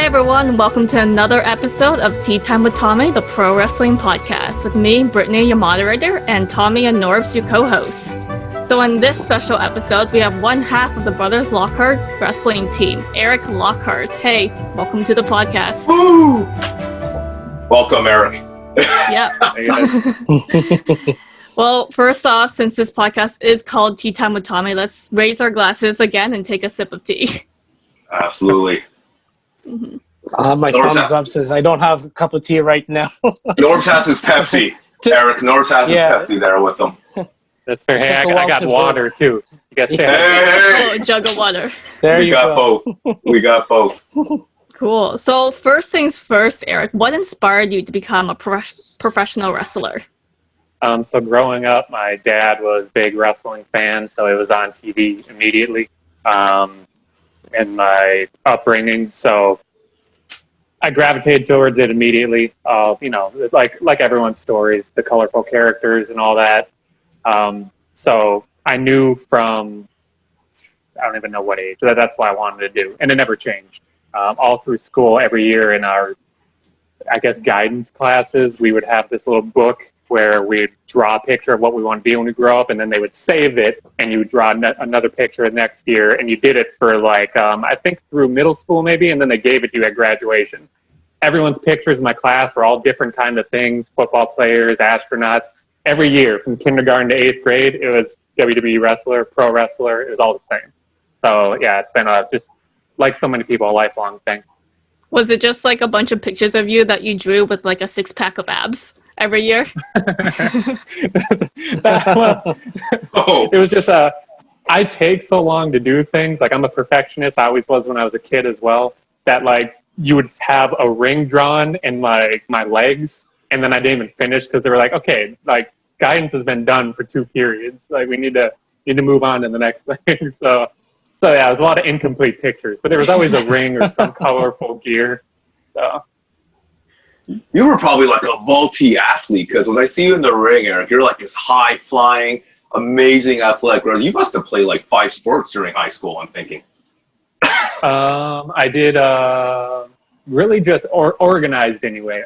Hey everyone, welcome to another episode of Tea Time with Tommy, the pro wrestling podcast, with me, Brittany, your moderator, and Tommy and NORBZ, your co-hosts. So in this special episode, we have one half of the Brothers Lockhart wrestling team, Erik Lockhart. Hey, welcome to the podcast. Woo! Welcome, Erik. Yep. Well, first off, since this podcast is called Tea Time with Tommy, let's raise our glasses again and take a sip of tea. Absolutely. My thumbs up says I don't have a cup of tea right now. NORBZ has his Pepsi. Erik, NORBZ has his Pepsi there with him. That's fair. Hey, I got water too. You guys a jug of water. There you go. We got both. Cool. So first things first, Erik, what inspired you to become a professional wrestler? So growing up, my dad was a big wrestling fan, so it was on TV immediately. In my upbringing, so I gravitated towards it immediately. Like everyone's stories, the colorful characters and all that. So I knew from, I don't even know what age, that's what I wanted to do. And it never changed. All through school, every year in our, guidance classes, we would have this little book where we'd draw a picture of what we want to be when we grow up, and then they would save it, and you would draw another picture next year, and you did it for I think through middle school maybe, and then they gave it to you at graduation. Everyone's pictures in my class were all different kinds of things, football players, astronauts. Every year, from kindergarten to 8th grade, it was WWE wrestler, pro wrestler, it was all the same. So yeah, it's been just like so many people, a lifelong thing. Was it just like a bunch of pictures of you that you drew with like a six-pack of abs every year? It was just I take so long to do things. Like, I'm a perfectionist. I always was when I was a kid as well. That you would have a ring drawn in my legs, and then I didn't even finish because they were like, okay, guidance has been done for 2 periods. We need to move on to the next thing. So yeah, it was a lot of incomplete pictures, but there was always a ring or some colorful gear. So. You were probably like a multi-athlete, because when I see you in the ring, Erik, you're like this high-flying, amazing athletic wrestler. You must have played like 5 sports during high school, I'm thinking. I did really just organized anyway,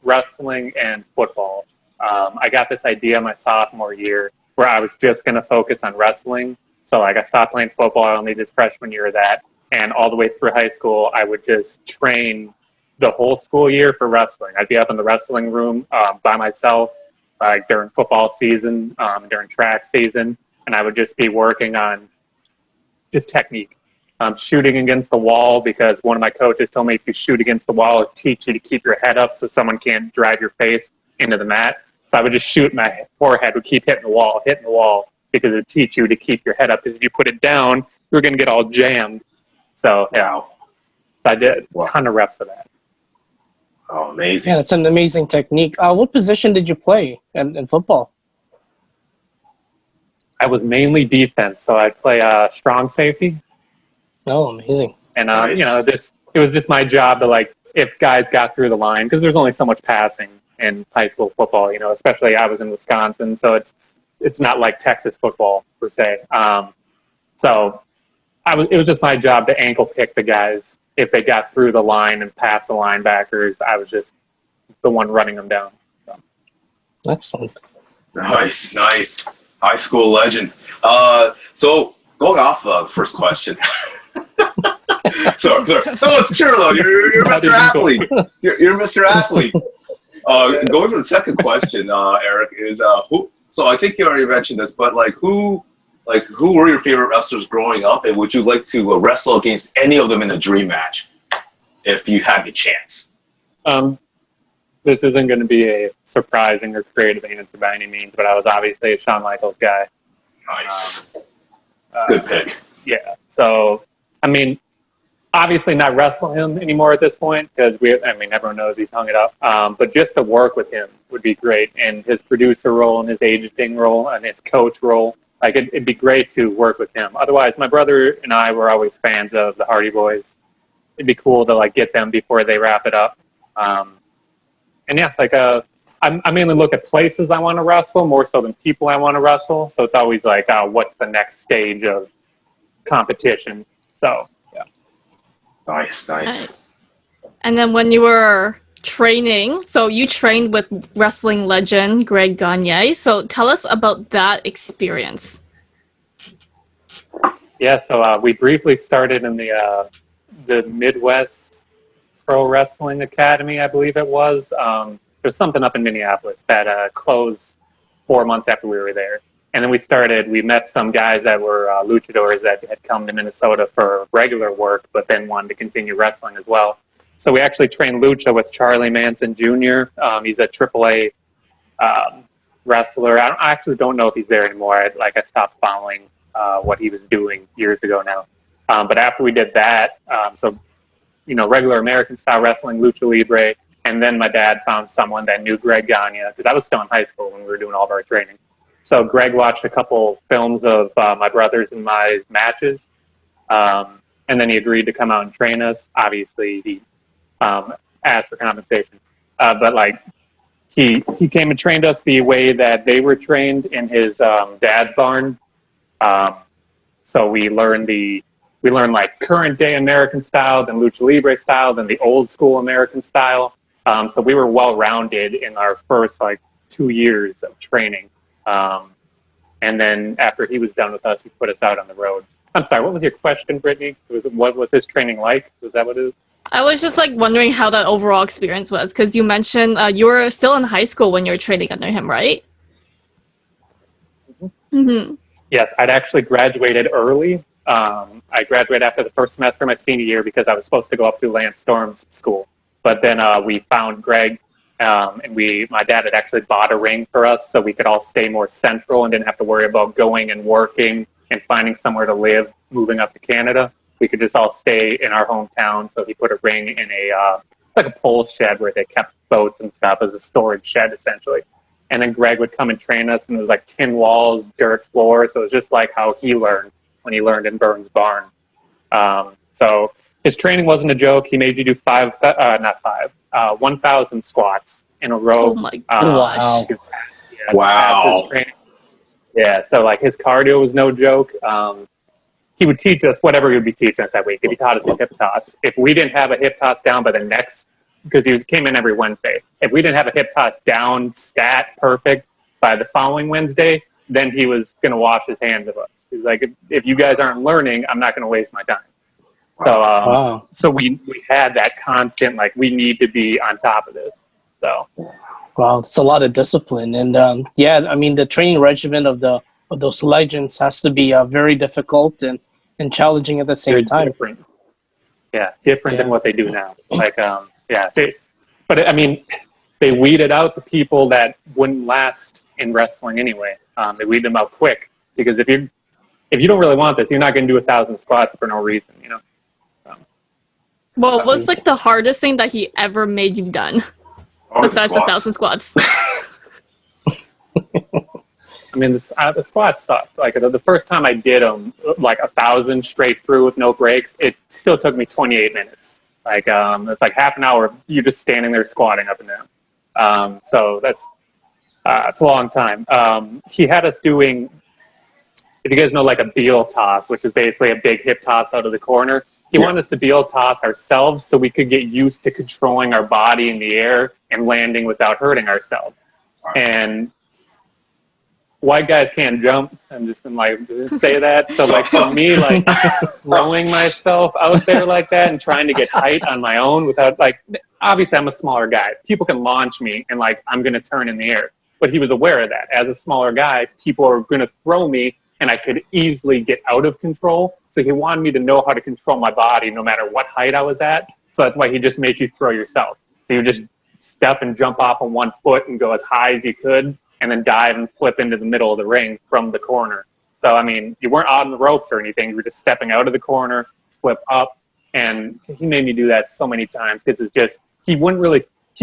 wrestling and football. I got this idea my sophomore year where I was just going to focus on wrestling. So I stopped playing football. I only did freshman year of that. And all the way through high school, I would just train the whole school year for wrestling. I'd be up in the wrestling room by myself during football season, during track season, and I would just be working on just technique. Shooting against the wall, because one of my coaches told me if you shoot against the wall, it'll teach you to keep your head up so someone can't drive your face into the mat. So I would just shoot, my forehead would keep hitting the wall, because it would teach you to keep your head up, because if you put it down, you're going to get all jammed. So, yeah, I did a ton of reps of that. Oh, amazing. Yeah, it's an amazing technique. What position did you play in football? I was mainly defense, so I play strong safety. Oh, amazing. And, it was just my job to, if guys got through the line, because there's only so much passing in high school football, especially I was in Wisconsin, so it's not like Texas football, per se. So it was just my job to ankle pick the guys. If they got through the line and past the linebackers, I was just the one running them down. So. Excellent. Nice. High school legend. So going off the first question. sorry. No, it's true though. You're Mr. Athlete. You're Mr. Athlete. Going to the second question, Erik, is who? So I think you already mentioned this, but who were your favorite wrestlers growing up, and would you like to wrestle against any of them in a dream match if you had the chance? This isn't going to be a surprising or creative answer by any means, but I was obviously a Shawn Michaels guy. Nice. Good pick. Yeah. So, obviously not wrestling him anymore at this point, because everyone knows he's hung it up. But just to work with him would be great, and his producer role and his aging role and his coach role. It'd be great to work with him. Otherwise, my brother and I were always fans of the Hardy Boys. It'd be cool to get them before they wrap it up. And yeah, I mainly look at places I want to wrestle more so than people I want to wrestle. So it's always what's the next stage of competition? So yeah. Nice. And then when you were training, so you trained with wrestling legend Greg Gagne. So tell us about that experience. Yeah, so we briefly started in the Midwest Pro Wrestling Academy, I believe it was. There's something up in Minneapolis that closed 4 months after we were there. And then we met some guys that were luchadors that had come to Minnesota for regular work, but then wanted to continue wrestling as well. So we actually trained lucha with Charlie Manson Jr. He's a AAA wrestler. I actually don't know if he's there anymore. I stopped following what he was doing years ago now. But after we did that, regular American style wrestling, lucha libre, and then my dad found someone that knew Greg Gagne, because I was still in high school when we were doing all of our training. So Greg watched a couple films of my brothers and my matches, and then he agreed to come out and train us. Obviously, he asked for compensation, but he came and trained us the way that they were trained in his dad's barn. So we learned current day American style, then lucha libre style, then the old school American style. So we were well rounded in our first 2 years of training. And then after he was done with us, he put us out on the road. I'm sorry, what was your question, Brittany? What was his training like? Was that what it is? I was just wondering how that overall experience was, because you mentioned you were still in high school when you were training under him, right? Mm-hmm. Yes, I'd actually graduated early. I graduated after the first semester of my senior year because I was supposed to go up to Lance Storm's school. But then we found Greg, and my dad had actually bought a ring for us so we could all stay more central and didn't have to worry about going and working and finding somewhere to live, moving up to Canada. We could just all stay in our hometown. So he put a ring in a pole shed where they kept boats and stuff as a storage shed, essentially. And then Greg would come and train us, and it was tin walls, dirt floor. So it was just like how he learned when he learned in Burns Barn. So his training wasn't a joke. He made you do 1,000 squats in a row. Oh my gosh. Wow. Yeah, so his cardio was no joke. He would teach us whatever he would be teaching us that week. If he taught us a hip toss, if we didn't have a hip toss down by the next, because he came in every Wednesday, if we didn't have a hip toss down stat perfect by the following Wednesday, then he was going to wash his hands of us. He's like, if you guys aren't learning, I'm not going to waste my time. So, so we had that constant, we need to be on top of this. So, wow, it's a lot of discipline, and yeah, I mean the training regimen of those legends has to be very difficult and challenging at the same time. Different. Yeah, different than what they do now. But I mean, they weeded out the people that wouldn't last in wrestling anyway. They weed them out quick because if you don't really want this, you're not going to do 1,000 squats for no reason, Well, what's the hardest thing that he ever made you done besides the 1,000 squats? I mean, the squats sucked. The first time I did them, 1,000 straight through with no breaks, it still took me 28 minutes. It's half an hour. You're just standing there squatting up and down. So it's a long time. He had us doing, if you guys know, a Beal toss, which is basically a big hip toss out of the corner. He wanted us to Beal toss ourselves so we could get used to controlling our body in the air and landing without hurting ourselves. And white guys can't jump. I'm just going to say that. So for me, throwing myself out there like that and trying to get height on my own without obviously I'm a smaller guy. People can launch me and I'm going to turn in the air. But he was aware of that. As a smaller guy, people are going to throw me and I could easily get out of control. So he wanted me to know how to control my body no matter what height I was at. So that's why he just made you throw yourself. So you just step and jump off on one foot and go as high as you could, and then dive and flip into the middle of the ring from the corner. So, I mean, you weren't on the ropes or anything. You were just stepping out of the corner, flip up. And he made me do that so many times because it's just, he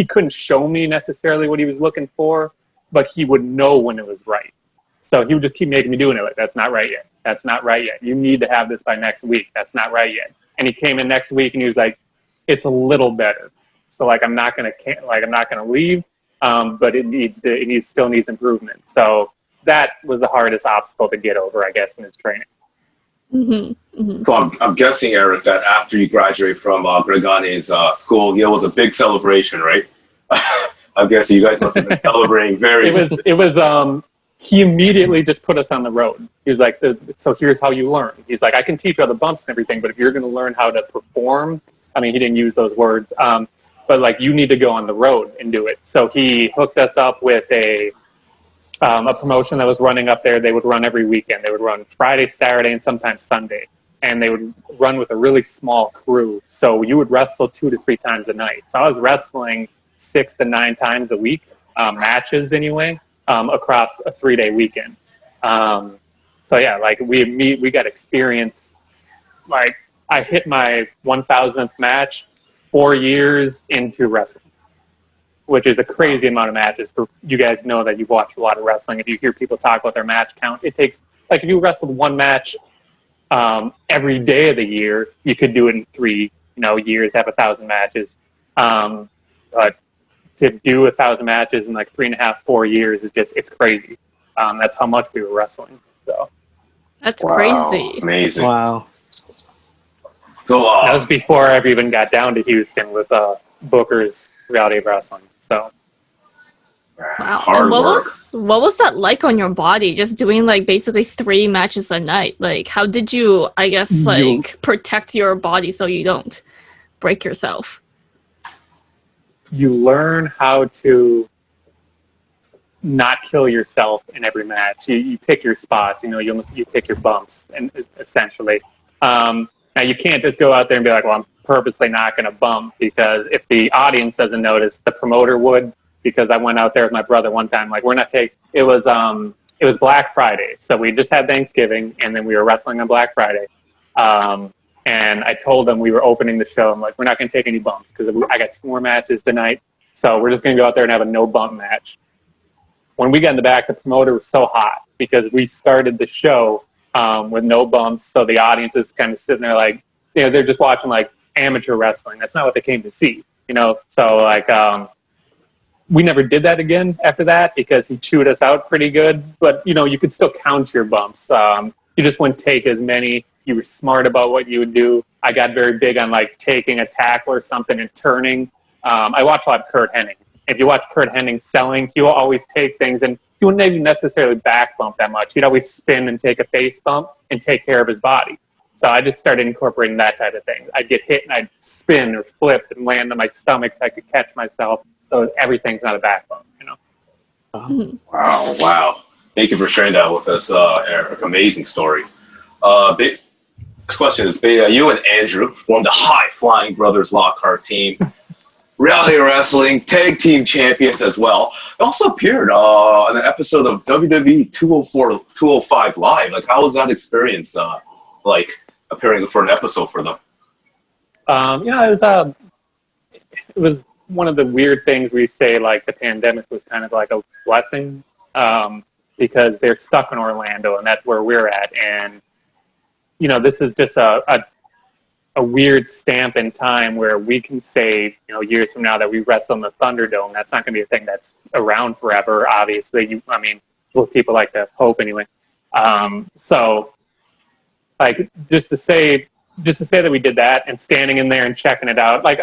couldn't show me necessarily what he was looking for, but he would know when it was right. So he would just keep making me doing it. That's not right yet. That's not right yet. You need to have this by next week. That's not right yet. And he came in next week and he was like, it's a little better. So I'm not going to leave. But it still needs improvement. So that was the hardest obstacle to get over, I guess, in his training. So I'm guessing, Eric, that after you graduate from Greg Gagne's school, it was a big celebration, right? I guess you guys must have been celebrating very. It was. He immediately just put us on the road. He was like, "So here's how you learn." He's like, "I can teach you all the bumps and everything, but if you're going to learn how to perform," I mean, he didn't use those words, but like, you need to go on the road and do it. So he hooked us up with a promotion that was running up there. They would run every weekend. They would run Friday, Saturday, and sometimes Sunday. And they would run with a really small crew. So you would wrestle 2 to 3 times a night. So I was wrestling 6 to 9 times a week, matches anyway, across a 3-day weekend. So yeah, like we got experience. Like, I hit my 1,000th match 4 years into wrestling, which is a crazy amount of matches. For you guys know that you've watched a lot of wrestling. If you hear people talk about their match count, it takes, like, if you wrestled one match every day of the year, you could do it in 3 years, have 1,000 matches. But to do 1,000 matches in like 3.5, 4 years is just, it's crazy. That's how much we were wrestling. So that's crazy. Amazing. Wow. So that was before I ever even got down to Houston with Booker's Reality of Wrestling. So wow. And what was that like on your body? Just doing like basically 3 matches a night. Like, how did you, I guess, like protect your body so you don't break yourself? You learn how to not kill yourself in every match. You pick your spots. You pick your bumps, and essentially. Now, you can't just go out there and be like, well, I'm purposely not going to bump, because if the audience doesn't notice, the promoter would. Because I went out there with my brother one time, like, it was Black Friday. So we just had Thanksgiving, and then we were wrestling on Black Friday. And I told them we were opening the show. I'm like, we're not going to take any bumps, because I got 2 more matches tonight. So we're just going to go out there and have a no bump match. When we got in the back, the promoter was so hot, because we started the show with no bumps. So the audience is kind of sitting there like, they're just watching like amateur wrestling. That's not what they came to see, So like, we never did that again after that, because he chewed us out pretty good. But, you could still count your bumps. You just wouldn't take as many. You were smart about what you would do. I got very big on like taking a tackle or something and turning. I watched a lot of Kurt Hennig. If you watch Kurt Hennig selling, he will always take things, and he wouldn't even necessarily back bump that much. He'd always spin and take a face bump and take care of his body. So I just started incorporating that type of thing. I'd get hit and I'd spin or flip and land on my stomach so I could catch myself. So everything's not a back bump, Wow. Thank you for sharing that with us, Eric. Amazing story. Next question is, you and Andrew formed the high-flying brothers Lockhart team. Reality Wrestling Tag Team Champions as well. It also appeared on an episode of WWE 205 Live. Like, how was that experience, like, appearing for an episode for them? It was one of the weird things we say, like, the pandemic was kind of like a blessing, because they're stuck in Orlando, and that's where we're at. And, this is just a weird stamp in time where we can say, years from now that we wrestle in the Thunderdome. That's not going to be a thing that's around forever, obviously. What people like to hope anyway. So, like, just to say that we did that and standing in there and checking it out. Like,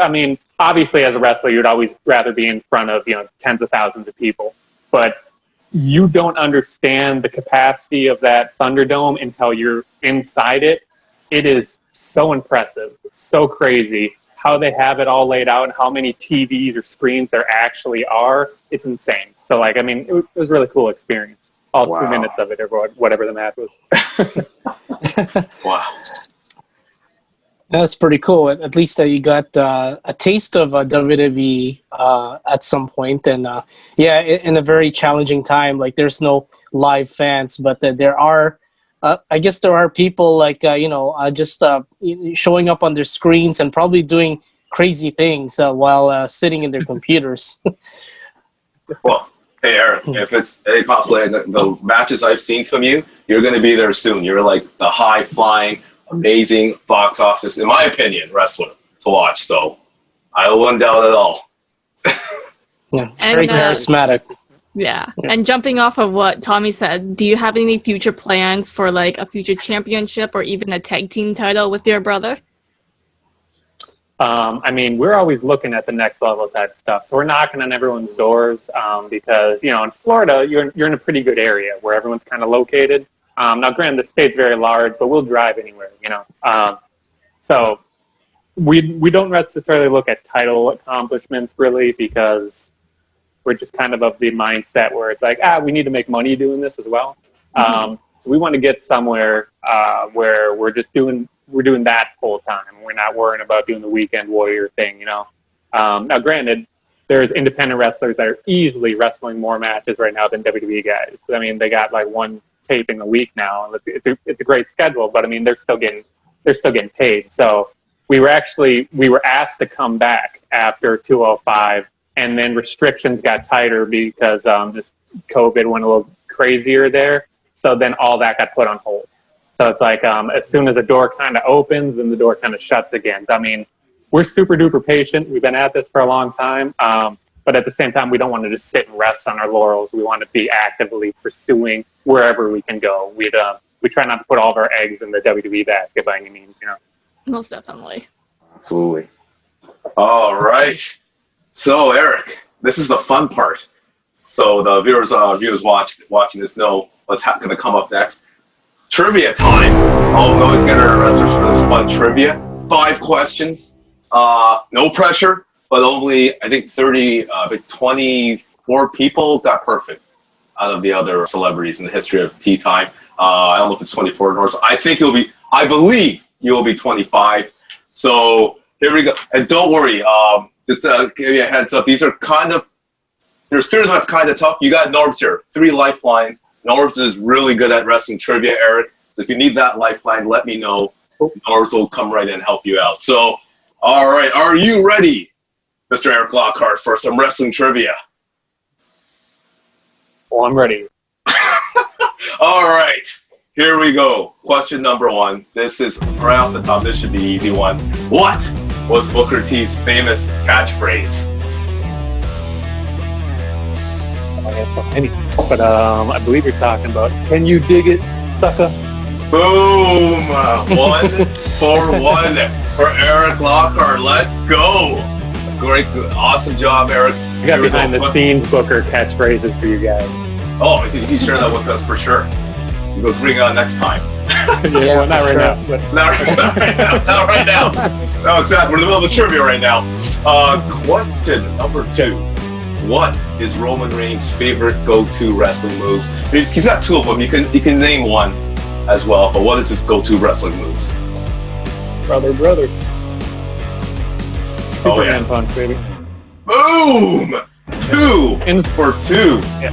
obviously as a wrestler, you'd always rather be in front of, tens of thousands of people. But you don't understand the capacity of that Thunderdome until you're inside it. It is so impressive, so crazy how they have it all laid out and how many TVs or screens there actually are. It's insane. So, like, it was a really cool experience. All 2 minutes of it, or whatever the match was. Wow. That's pretty cool. At least you got a taste of WWE at some point. And in a very challenging time, like, there's no live fans, but there are, I guess there are people like, just showing up on their screens and probably doing crazy things while sitting in their computers. Well, hey, Eric, if it's any possibility, the matches I've seen from you, you're going to be there soon. You're like the high-flying, amazing box office, in my opinion, wrestler to watch. So I wouldn't doubt at all. Yeah, very charismatic. Yeah. And jumping off of what Tommy said, do you have any future plans for like a future championship or even a tag team title with your brother? I mean, we're always looking at the next level type stuff. So we're knocking on everyone's doors because, you know, in Florida, you're in a pretty good area where everyone's kind of located. Now, granted, the state's very large, but we'll drive anywhere, you know. So we don't necessarily look at title accomplishments really because we're just kind of the mindset where it's like, we need to make money doing this as well. We want to get somewhere where we're doing that full time. We're not worrying about doing the weekend warrior thing, you know. Now, granted, there's independent wrestlers that are easily wrestling more matches right now than WWE guys. I mean, they got like one taping a week now. It's a great schedule, but I mean, they're still getting paid. So we were asked to come back after 205, and then restrictions got tighter because just COVID went a little crazier there. So then all that got put on hold. So it's like as soon as the door kind of opens, then the door kind of shuts again. I mean, we're super duper patient. We've been at this for a long time. But at the same time, we don't want to just sit and rest on our laurels. We want to be actively pursuing wherever we can go. We try not to put all of our eggs in the WWE basket by any means, you know. Most definitely. Absolutely. All right. So, Erik, this is the fun part. So the viewers watching this know what's going to come up next. Trivia time. Oh, always get our wrestlers for this fun trivia. 5 questions. No pressure, but only, I think 24 people got perfect out of the other celebrities in the history of Tea Time. I don't know if it's 24 or so. I believe you will be 25. So here we go. And don't worry, just to give you a heads up, these are there's 3 of them that's kind of tough. You got NORBZ here, 3 lifelines. NORBZ is really good at wrestling trivia, Erik. So if you need that lifeline, let me know. NORBZ will come right in and help you out. So, all right, are you ready, Mr. Erik Lockhart, for some wrestling trivia? Well, I'm ready. All right, here we go. Question number 1. This is right off the top. This should be an easy one. What was Booker T's famous catchphrase? I guess so many, but I believe you're talking about, can you dig it, sucker? Boom! 1 for 1 for Erik Lockhart. Let's go! Great, awesome job, Erik. I got behind the scenes Booker catchphrases for you guys. Oh, you can share that with us for sure. We'll bring it on next time. Yeah, well, not right now. But Not right now. No, exactly. We're in the middle of a trivia right now. Question number 2. What is Roman Reigns' favorite go-to wrestling moves? He's got 2 of them. You can name one as well, but what is his go-to wrestling moves? brother. Superman punch, baby. Boom! 2 for 2. Yeah.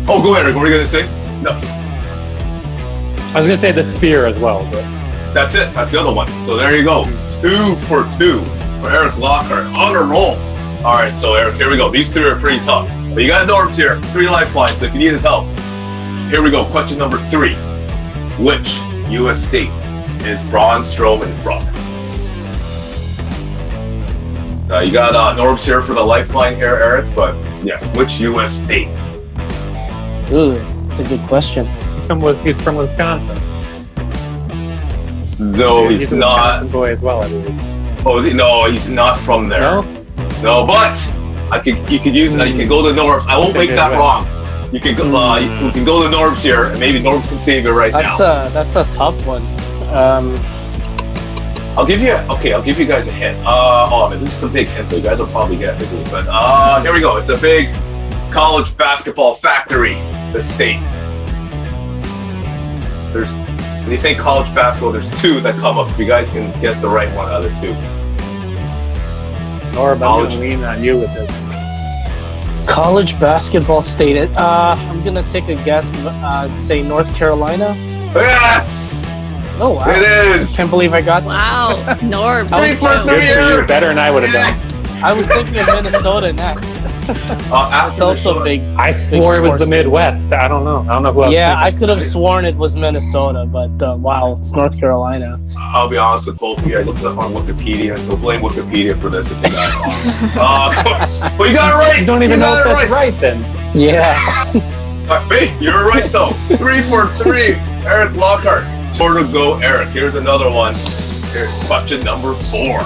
Oh, go ahead, Erik. What were you going to say? No. I was going to say the spear as well, but That's it. That's the other one. So there you go. 2 for 2 for Erik Lockhart. On a roll. All right, so Erik, here we go. These 3 are pretty tough. But you got NORBZ here. 3 lifelines, so if you need his help. Here we go. Question number 3. Which U.S. state is Braun Strowman from? You got NORBZ here for the lifeline here, Erik, but yes, which U.S. state? Ooh, that's a good question. he's from Wisconsin. No, he's a not. Wisconsin boy as well, I believe. Oh, is he? No, he's not from there. No? No, but you could use that. You can go to NORBZ. I won't make that wrong. You can go. You can go to NORBZ here, and maybe NORBZ can save it right now. That's a tough one. I'll give you guys a hint. Oh man, this is a big hint. You guys will probably get it, but here we go. It's a big college basketball factory. The state. When you think college basketball, there's 2 that come up. If you guys can guess the right one, other 2. Or about to lean on you with this. College basketball state. I'm gonna take a guess. Say North Carolina. Yes. Oh wow! It is. Can't believe I got. Wow, NORBZ. Three for let's go. three. You're better than I would have done. I was thinking of Minnesota next. It's also big. I swore it was the Midwest. I don't know. Who else. Yeah, I could have sworn it was Minnesota, but wow, it's North Carolina. I'll be honest with both of you. I looked it up on Wikipedia, so blame Wikipedia for this if you got it wrong. But you got it right. You don't even know if that's right then. Yeah. Hey, you're right though. 3 for 3. Erik Lockhart. 4 to go, Erik. Here's another one. Here's question number 4.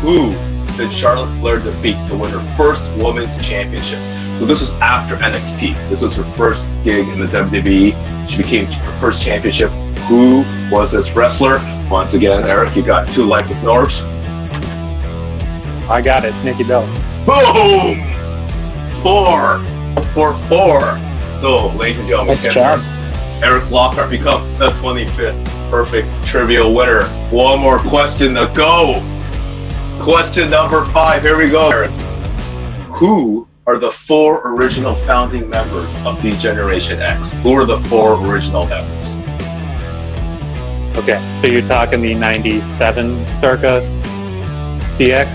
Who did Charlotte Flair defeat to win her first women's championship? So this was after NXT. This was her first gig in the WWE. She became her first championship. Who was this wrestler? Once again, Erik, you got 2 life with NORBZ. I got it, Nikki Bella. Boom! 4 for 4. So, ladies and gentlemen, Nice job. Erik Lockhart becomes the 25th perfect trivia winner. One more question to go. Question number 5. Here we go, Erik. Who are the 4 original founding members of the Generation X? Who are the 4 original members? Okay, so you're talking the 97 circa DX?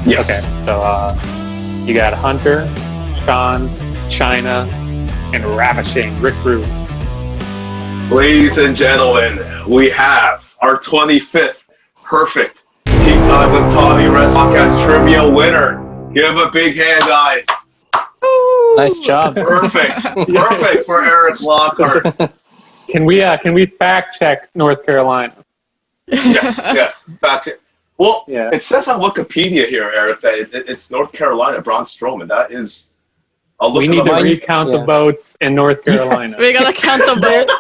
Yes. Okay, so you got Hunter, Sean, Chyna, and Ravishing Rick Rude. Ladies and gentlemen, we have our 25th perfect Tea Time with Tommy Wrestling Podcast trivia winner. Give a big hand, guys. Nice job. Perfect. Perfect for Erik Lockhart. Can we fact check North Carolina? Yes. Back to well, Yeah. It says on Wikipedia here, Erik, that it's North Carolina, Braun Strowman. That is. I'll look We it need up. to recount the votes in North Carolina. We gotta count the vote.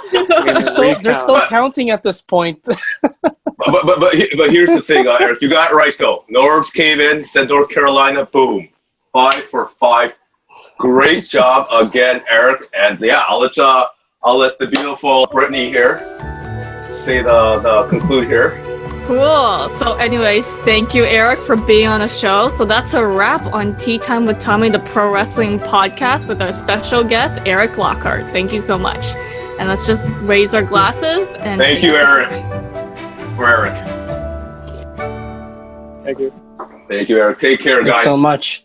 They're still counting at this point. But here's the thing, Erik. You got it right though. NORBZ came in, said North Carolina. Boom, 5 for 5. Great job again, Erik. And yeah, I'll let the beautiful Brittany here say the conclude here. Cool. So anyways, thank you, Erik, for being on the show. So that's a wrap on Tea Time with Tommy, the pro wrestling podcast with our special guest, Erik Lockhart. Thank you so much. And let's just raise our glasses and Thank you, Erik. For Erik. Thank you. Thank you, Erik. Take care, guys. Thanks so much.